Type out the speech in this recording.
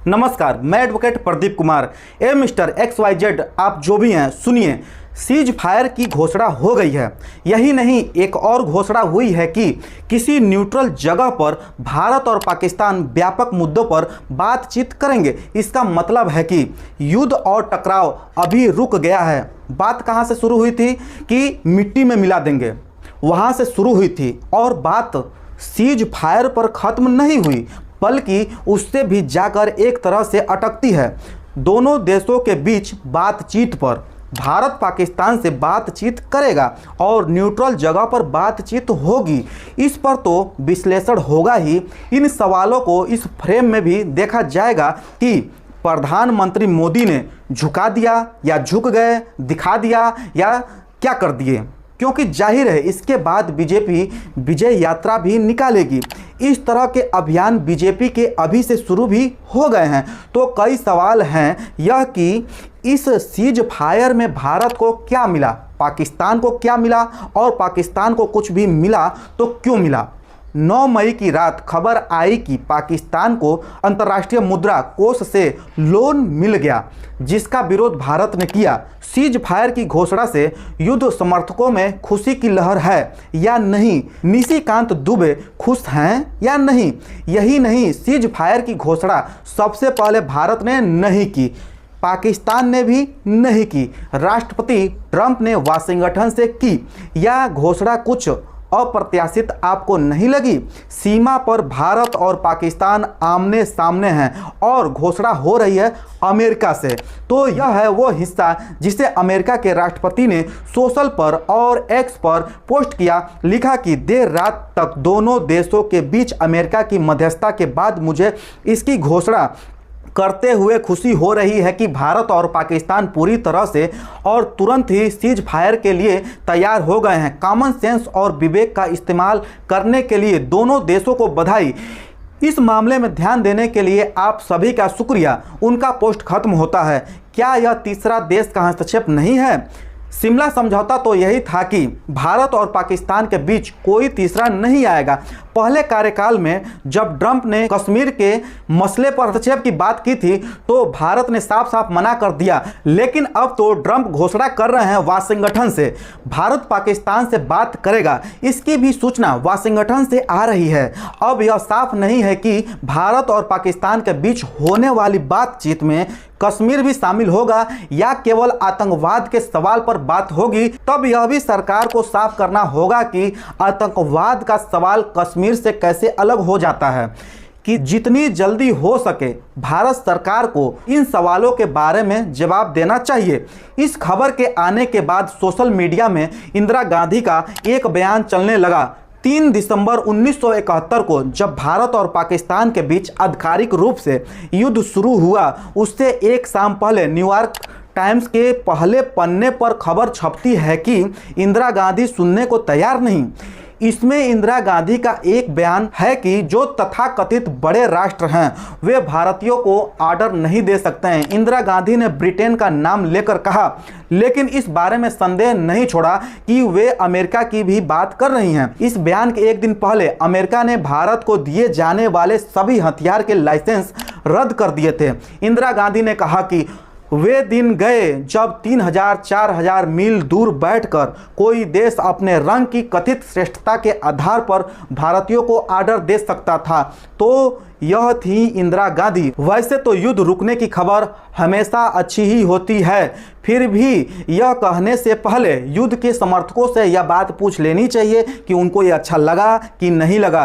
नमस्कार, मैं advocate Pradeep Kumar. Mister XYZ, आप जो भी हैं सुनिए। सीज फायर की घोषणा हो गई है। यही नहीं, एक और घोषणा हुई है कि किसी न्यूट्रल जगह पर भारत और पाकिस्तान व्यापक मुद्दों पर बातचीत करेंगे। इसका मतलब है कि युद्ध और टकराव अभी रुक गया है। बात कहाँ से शुरू हुई थी कि मिट्टी में मिला देंगे, वहाँ से शुरू हुई थी और बात सीज फायर पर ख़त्म नहीं हुई, बल्कि उससे भी जाकर एक तरह से अटकती है। दोनों देशों के बीच बातचीत पर भारत पाकिस्तान से बातचीत करेगा और न्यूट्रल जगह पर बातचीत होगी। इस पर तो विश्लेषण होगा ही। इन सवालों को इस फ्रेम में भी देखा जाएगा कि प्रधानमंत्री मोदी ने झुका दिया या झुक गए, दिखा दिया या क्या कर दिए, क्योंकि जाहिर है इसके बाद बीजेपी विजय यात्रा भी निकालेगी। इस तरह के अभियान बीजेपी के अभी से शुरू भी हो गए हैं। तो कई सवाल हैं यह कि इस सीज फायर में भारत को क्या मिला, पाकिस्तान को क्या मिला और पाकिस्तान को कुछ भी मिला तो क्यों मिला। 9 मई की रात खबर आई कि पाकिस्तान को अंतर्राष्ट्रीय मुद्रा कोष से लोन मिल गया, जिसका विरोध भारत ने किया। सीज फायर की घोषणा से युद्ध समर्थकों में खुशी की लहर है या नहीं, निशिकांत दुबे खुश हैं या नहीं। यही नहीं, सीज फायर की घोषणा सबसे पहले भारत ने नहीं की, पाकिस्तान ने भी नहीं की, राष्ट्रपति ट्रंप ने वाशिंगटन से की। यह घोषणा कुछ अप्रत्याशित आपको नहीं लगी? सीमा पर भारत और पाकिस्तान आमने सामने हैं और घोषणा हो रही है अमेरिका से। तो यह है वो हिस्सा जिसे अमेरिका के राष्ट्रपति ने सोशल पर और एक्स पर पोस्ट किया। लिखा कि देर रात तक दोनों देशों के बीच अमेरिका की मध्यस्थता के बाद मुझे इसकी घोषणा करते हुए खुशी हो रही है कि भारत और पाकिस्तान पूरी तरह से और तुरंत ही सीज फायर के लिए तैयार हो गए हैं। कॉमन सेंस और विवेक का इस्तेमाल करने के लिए दोनों देशों को बधाई। इस मामले में ध्यान देने के लिए आप सभी का शुक्रिया। उनका पोस्ट खत्म होता है। क्या यह तीसरा देश का हस्तक्षेप नहीं है? शिमला समझौता तो यही था कि भारत और पाकिस्तान के बीच कोई तीसरा नहीं आएगा। पहले कार्यकाल में जब ट्रंप ने कश्मीर के मसले पर हस्तक्षेप की बात की थी तो भारत ने साफ साफ मना कर दिया, लेकिन अब तो ट्रंप घोषणा कर रहे हैं वाशिंगटन से भारत पाकिस्तान से बात करेगा। इसकी भी सूचना वाशिंगटन से आ रही है। अब यह साफ नहीं है कि भारत और पाकिस्तान के बीच होने वाली बातचीत में कश्मीर भी शामिल होगा या केवल आतंकवाद के सवाल पर बात होगी। तब यह भी सरकार को साफ करना होगा कि आतंकवाद का सवाल कश्मीर से कैसे अलग हो जाता है। कि जितनी जल्दी हो सके भारत सरकार को इन सवालों के बारे में जवाब देना चाहिए। इस खबर के आने के बाद सोशल मीडिया में इंदिरा गांधी का एक बयान चलने लगा। 3 दिसंबर 1971 को जब भारत और पाकिस्तान के बीच आधिकारिक रूप से युद्ध शुरू हुआ, उससे एक शाम पहले न्यूयॉर्क टाइम्स के पहले पन्ने पर खबर छपती है कि इंदिरा गांधी सुनने को तैयार नहीं। इसमें इंदिरा गांधी का एक बयान है कि जो तथाकथित बड़े राष्ट्र हैं वे भारतीयों को ऑर्डर नहीं दे सकते हैं। इंदिरा गांधी ने ब्रिटेन का नाम लेकर कहा, लेकिन इस बारे में संदेह नहीं छोड़ा कि वे अमेरिका की भी बात कर रही हैं। इस बयान के एक दिन पहले अमेरिका ने भारत को दिए जाने वाले सभी हथियार के लाइसेंस रद्द कर दिए थे। इंदिरा गांधी ने कहा कि वे दिन गए जब 3000-4000 मील दूर बैठकर कोई देश अपने रंग की कथित श्रेष्ठता के आधार पर भारतीयों को ऑर्डर दे सकता था। तो यह थी इंदिरा गांधी। वैसे तो युद्ध रुकने की खबर हमेशा अच्छी ही होती है, फिर भी यह कहने से पहले युद्ध के समर्थकों से यह बात पूछ लेनी चाहिए कि उनको ये अच्छा लगा कि नहीं लगा।